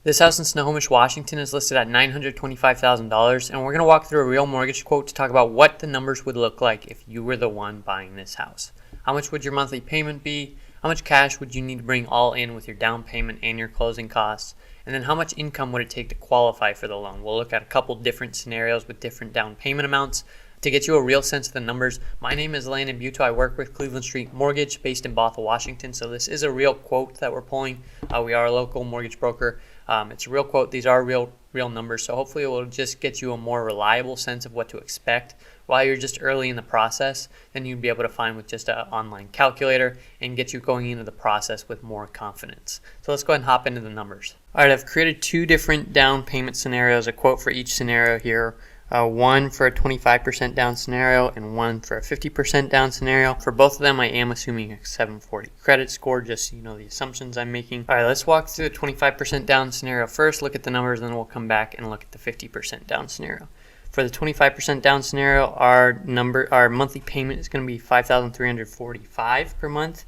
This house in Snohomish, Washington is listed at $925,000, and we're going to walk through a real mortgage quote to talk about what the numbers would look like if you were the one buying this house. How much would your monthly payment be? How much cash would you need to bring all in with your down payment and your closing costs? And then how much income would it take to qualify for the loan? We'll look at a couple different scenarios with different down payment amounts to get you a real sense of the numbers. My name is Landon Buto. I work with Cleveland Street Mortgage based in Bothell, Washington. So this is a real quote that we're pulling. We are a local mortgage broker. It's a real quote. These are real numbers. So hopefully it will just get you a more reliable sense of what to expect while you're just early in the process than you'd be able to find with just an online calculator, and get you going into the process with more confidence. So let's go ahead and hop into the numbers. All right, I've created two different down payment scenarios, a quote for each scenario here. One for a 25% down scenario and one for a 50% down scenario. For both of them, I am assuming a 740 credit score, just so you know the assumptions I'm making. All right, let's walk through the 25% down scenario first, look at the numbers, and then we'll come back and look at the 50% down scenario. For the 25% down scenario, our monthly payment is going to be $5,345 per month,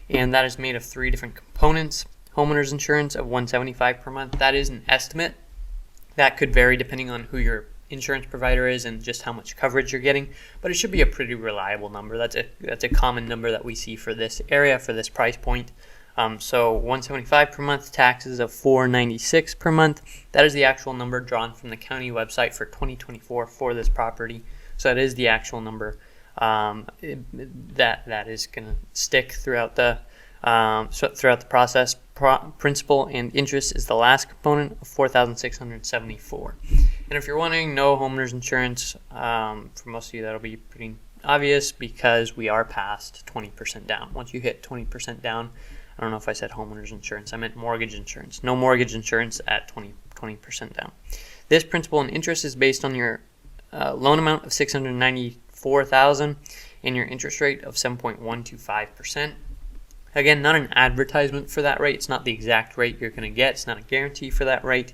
and that is made of three different components. Homeowners insurance of $175 per month. That is an estimate. That could vary depending on who your insurance provider is and just how much coverage you're getting, but it should be a pretty reliable number. That's a common number that we see for this area, for this price point. So $175 per month, taxes of $496 per month. That is the actual number drawn from the county website for 2024 for this property. So that is the actual number that is going to stick throughout the process. Principal and interest is the last component of $4,674. And if you're wondering, no homeowners insurance, for most of you that'll be pretty obvious because we are past 20% down. Once you hit 20% down, I don't know if I said homeowners insurance, I meant mortgage insurance. No mortgage insurance at 20% down. This principal and interest is based on your loan amount of $694,000 and your interest rate of 7.125%. Again, not an advertisement for that rate. It's not the exact rate you're going to get. It's not a guarantee for that rate.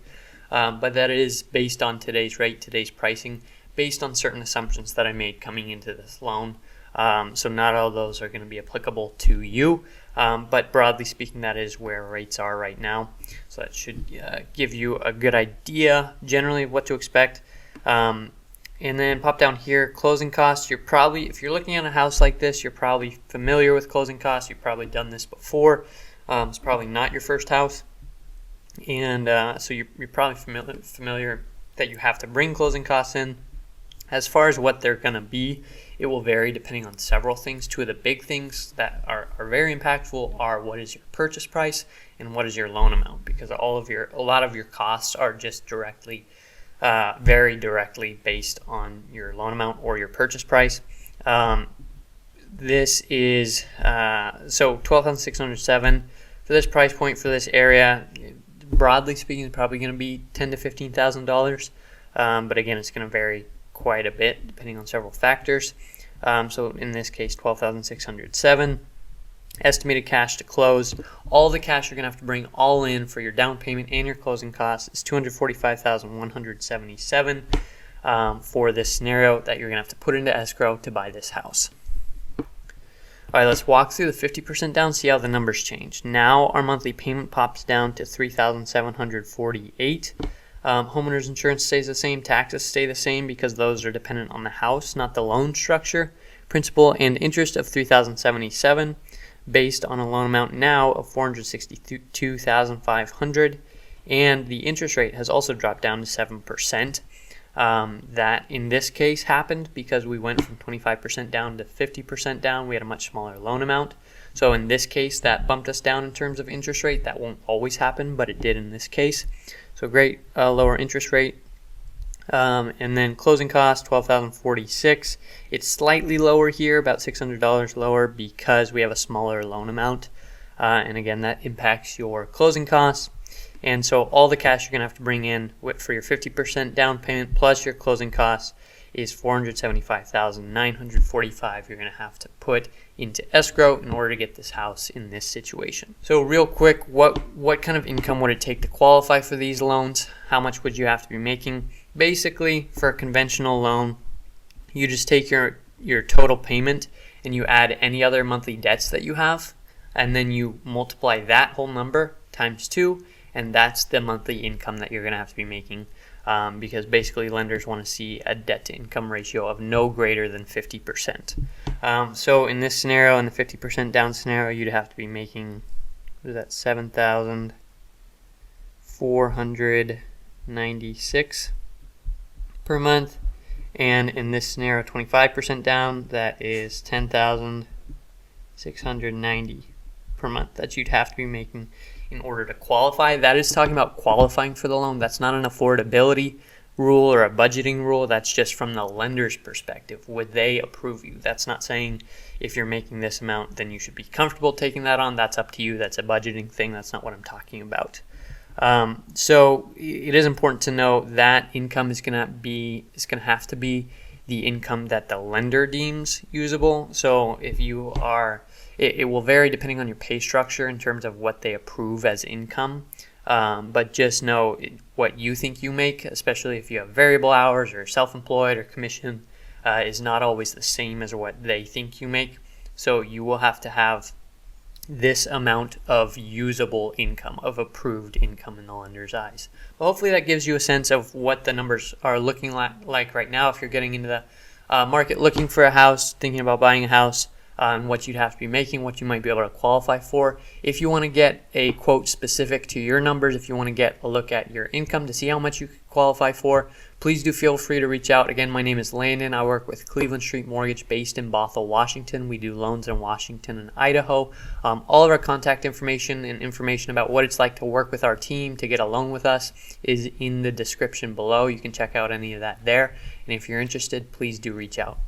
But that is based on today's rate, today's pricing, based on certain assumptions that I made coming into this loan. So not all those are going to be applicable to you. But broadly speaking, that is where rates are right now. So that should give you a good idea generally of what to expect. And then pop down here, closing costs. If you're looking at a house like this, you're probably familiar with closing costs. You've probably done this before. It's probably not your first house. And so you're probably familiar that you have to bring closing costs in. As far as what they're going to be, it will vary depending on several things. Two of the big things that are very impactful are what is your purchase price and what is your loan amount, because a lot of your costs are just very directly based on your loan amount or your purchase price. This is so $12,607 for this price point for this area. Broadly speaking, it's probably going to be $10,000 to $15,000, but again, it's going to vary quite a bit depending on several factors. So in this case, $12,607. Estimated cash to close. All the cash you're going to have to bring all in for your down payment and your closing costs is $245,177 for this scenario that you're going to have to put into escrow to buy this house. All right, let's walk through the 50% down, see how the numbers change. Now our monthly payment pops down to $3,748. Homeowners insurance stays the same. Taxes stay the same because those are dependent on the house, not the loan structure. Principal and interest of $3,077 based on a loan amount now of $462,500. And the interest rate has also dropped down to 7%. That in this case happened because we went from 25% down to 50% down. We had a much smaller loan amount. So in this case, that bumped us down in terms of interest rate. That won't always happen, but it did in this case. So great lower interest rate. And then closing cost, $12,046. It's slightly lower here, about $600 lower because we have a smaller loan amount. And again, that impacts your closing costs. And so all the cash you're going to have to bring in for your 50% down payment plus your closing costs is $475,945 you're going to have to put into escrow in order to get this house in this situation. So real quick, what kind of income would it take to qualify for these loans? How much would you have to be making? Basically, for a conventional loan, you just take your total payment and you add any other monthly debts that you have, and then you multiply that whole number times 2, and that's the monthly income that you're going to have to be making, because basically lenders want to see a debt to income ratio of no greater than 50%. So in this scenario, in the 50% down scenario, you'd have to be making, what is that, $7,496 per month. And in this scenario, 25% down, that is $10,690 per month that you'd have to be making in order to qualify. That is talking about qualifying for the loan. That's not an affordability rule or a budgeting rule. That's just from the lender's perspective. Would they approve you? That's not saying if you're making this amount, then you should be comfortable taking that on. That's up to you. That's a budgeting thing. That's not what I'm talking about. So it is important to know that income is going to have to be the income that the lender deems usable. So if you are, it will vary depending on your pay structure in terms of what they approve as income. But just know what you think you make, especially if you have variable hours or self-employed or commission, is not always the same as what they think you make. So you will have to have this amount of usable income, of approved income in the lender's eyes. But hopefully that gives you a sense of what the numbers are looking like right now if you're getting into the market looking for a house, thinking about buying a house, and what you'd have to be making, what you might be able to qualify for. If you want to get a quote specific to your numbers, if you want to get a look at your income to see how much you could qualify for, please do feel free to reach out. Again, my name is Landon. I work with Cleveland Street Mortgage based in Bothell, Washington. We do loans in Washington and Idaho. All of our contact information and information about what it's like to work with our team, to get a loan with us, is in the description below. You can check out any of that there. And if you're interested, please do reach out.